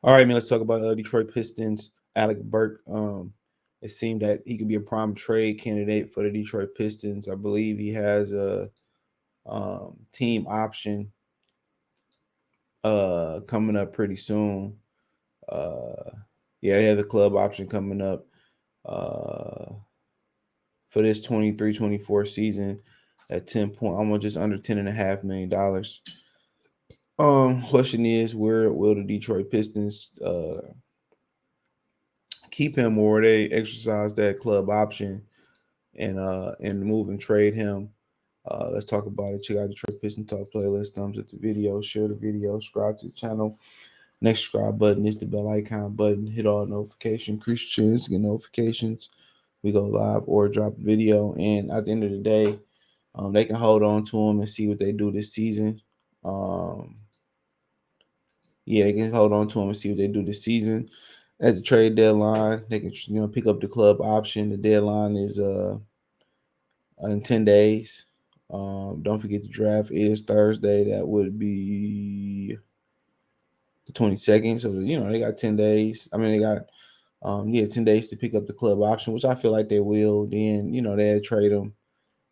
All right, man. Let's talk about Detroit Pistons. Alec Burks. It seemed that he could be a prime trade candidate for the Detroit Pistons. I believe he has a team option coming up pretty soon. Uh, yeah, he has a club option coming up uh, for this 23-24 season at 10 point, almost just under $10.5 million. Question is, where will the Detroit Pistons keep him, or they exercise that club option and move and trade him? Let's talk about it. Check out the Detroit Piston Talk playlist. Thumbs up the video, share the video, subscribe to the channel. Next subscribe button is the bell icon button. Hit all notifications, increase your chance to get notifications. We go live or drop a video, and at the end of the day, they can hold on to them and see what they do this season. Um, yeah, they can hold on to them and see what they do this season. At the trade deadline, they can pick up the club option. The deadline is in 10 days. Don't forget the draft is Thursday. That would be the 22nd. So they got 10 days. I mean, they got 10 days to pick up the club option, which I feel like they will. Then they'll trade them,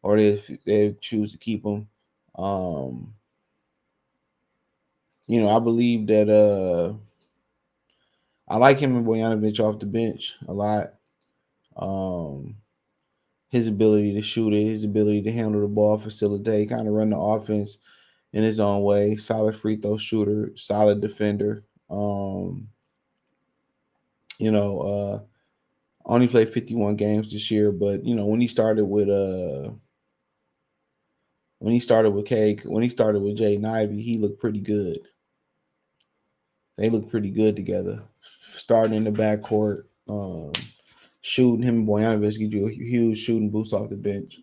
or they choose to keep them. Um, I believe that I like him and Bojanovic off the bench a lot. Um, his ability to shoot it, his ability to handle the ball, facilitate, kind of run the offense in his own way. Solid free throw shooter, solid defender. You know, only played 51 games this year, but when he started with Jaden Ivey, he looked pretty good. They looked pretty good together. Starting in the backcourt, shooting, him and Bojanovic give you a huge shooting boost off the bench.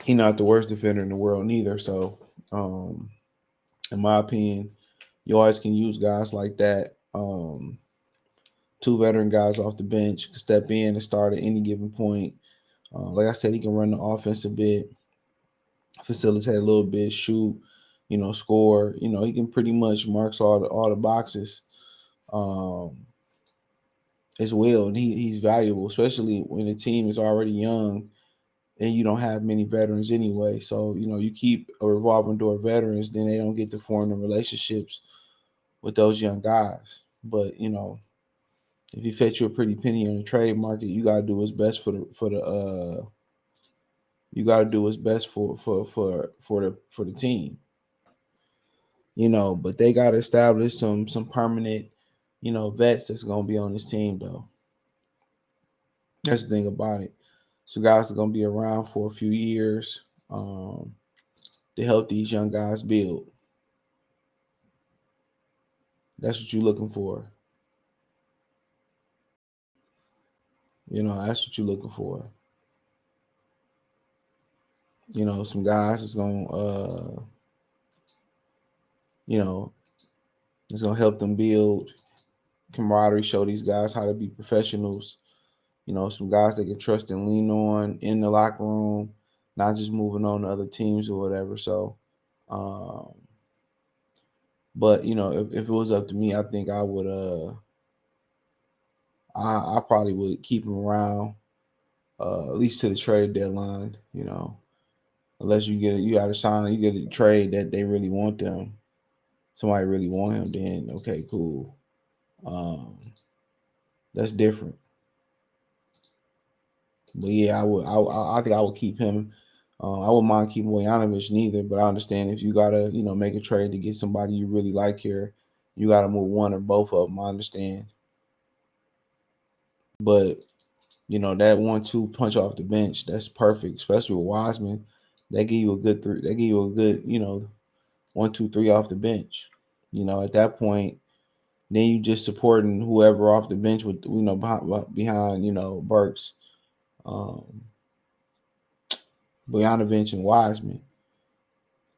He's not the worst defender in the world neither. So, in my opinion, you always can use guys like that. Two veteran guys off the bench can step in and start at any given point. Like I said, he can run the offense a bit, facilitate a little bit, shoot, score. He can pretty much marks all the boxes um, as well, and he's valuable, especially when the team is already young and you don't have many veterans anyway. So you keep a revolving door of veterans, then they don't get to form the relationships with those young guys. But if he fetch you a pretty penny on the trade market, you gotta do what's best you gotta do what's best for the team. But they gotta establish some permanent, vets that's gonna be on this team though. That's the thing about it. So guys are gonna be around for a few years to help these young guys build. That's what you're looking for. That's what you're looking for. Some guys is gonna you know, it's gonna help them build camaraderie, show these guys how to be professionals. Some guys they can trust and lean on in the locker room, not just moving on to other teams or whatever. So, um, but if it was up to me, I think I would I probably would keep him around at least to the trade deadline. Unless you got to sign, you get a trade that they really want them. Somebody really want him, then okay, cool. Um, that's different. But yeah, I would. I think I would keep him. I wouldn't mind keeping Bojanovic neither. But I understand if you gotta make a trade to get somebody you really like here, you gotta move one or both of them. I understand. But that 1-2 punch off the bench, that's perfect, especially with Wiseman. They give you a good three. They give you a good 1, 2, 3 off the bench. At that point, then you just supporting whoever off the bench with behind Burks, um, Bojanovic and Wiseman.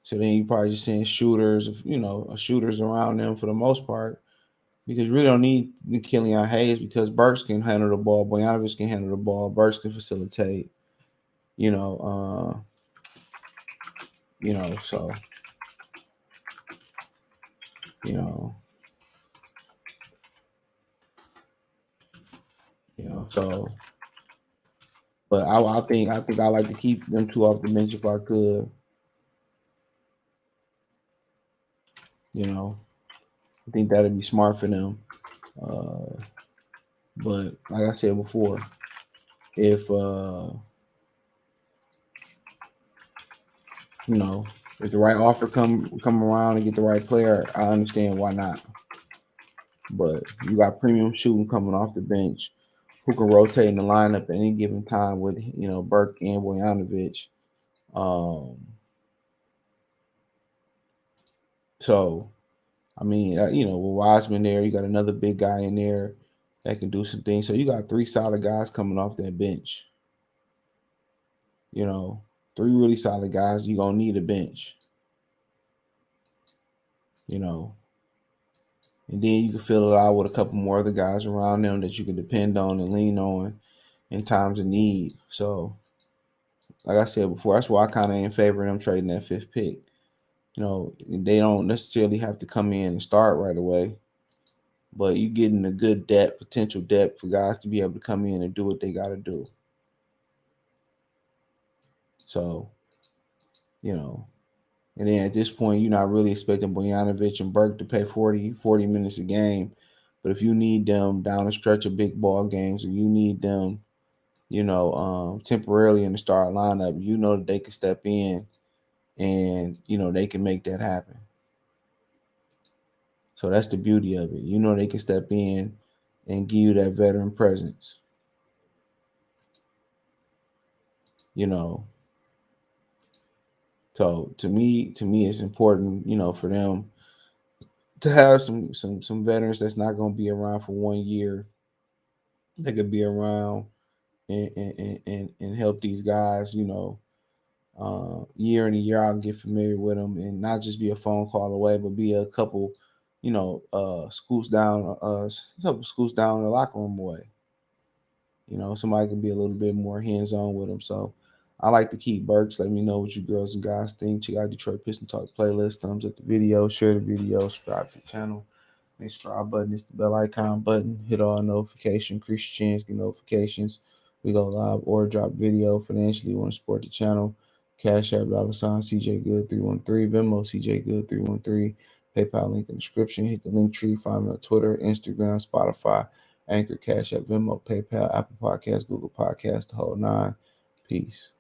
So then you probably just seeing shooters around them for the most part, because you really don't need the Killian Hayes, because Burks can handle the ball, Bojanovic can handle the ball, Burks can facilitate. You know, so You know, so. But I think I like to keep them two off the bench if I could. You know, I think that'd be smart for them. Uh, but like I said before, if you know, if the right offer come around and get the right player, I understand why not. But you got premium shooting coming off the bench who can rotate in the lineup at any given time with Burke and Bojanovic. Um, so I mean, with Wiseman there, you got another big guy in there that can do some things. So you got three solid guys coming off that bench. You know, three really solid guys. You're gonna need a bench. You know, and then you can fill it out with a couple more other guys around them that you can depend on and lean on in times of need. So, like I said before, that's why I kind of in favor of them trading that fifth pick. They don't necessarily have to come in and start right away, but you getting a good depth, potential depth for guys to be able to come in and do what they got to do. So, you know, and then at this point, you're not really expecting Bojanovic and Burke to play 40 minutes a game. But if you need them down the stretch of big ball games, or you need them, temporarily in the start lineup, that they can step in and, they can make that happen. So that's the beauty of it. They can step in and give you that veteran presence. You know, so to me, it's important, for them to have some veterans that's not going to be around for 1 year. They could be around and help these guys, year in and year out and get familiar with them, and not just be a phone call away, but be a couple, scoots down, a couple scoots down in the locker room away. Somebody can be a little bit more hands on with them. So I like to keep Burks. Let me know what you girls and guys think. Check out Detroit Piston Talk playlist. Thumbs up the video, share the video, subscribe to the channel. Make subscribe button is the bell icon button. Hit all notifications. Increase your chance, get notifications. We go live or drop video. Financially, want to support the channel. Cash App $ CJ Good 313. Venmo CJ Good 313. PayPal link in the description. Hit the link tree. Find me on Twitter, Instagram, Spotify, Anchor, Cash App, Venmo, PayPal, Apple Podcasts, Google Podcasts, the whole nine. Peace.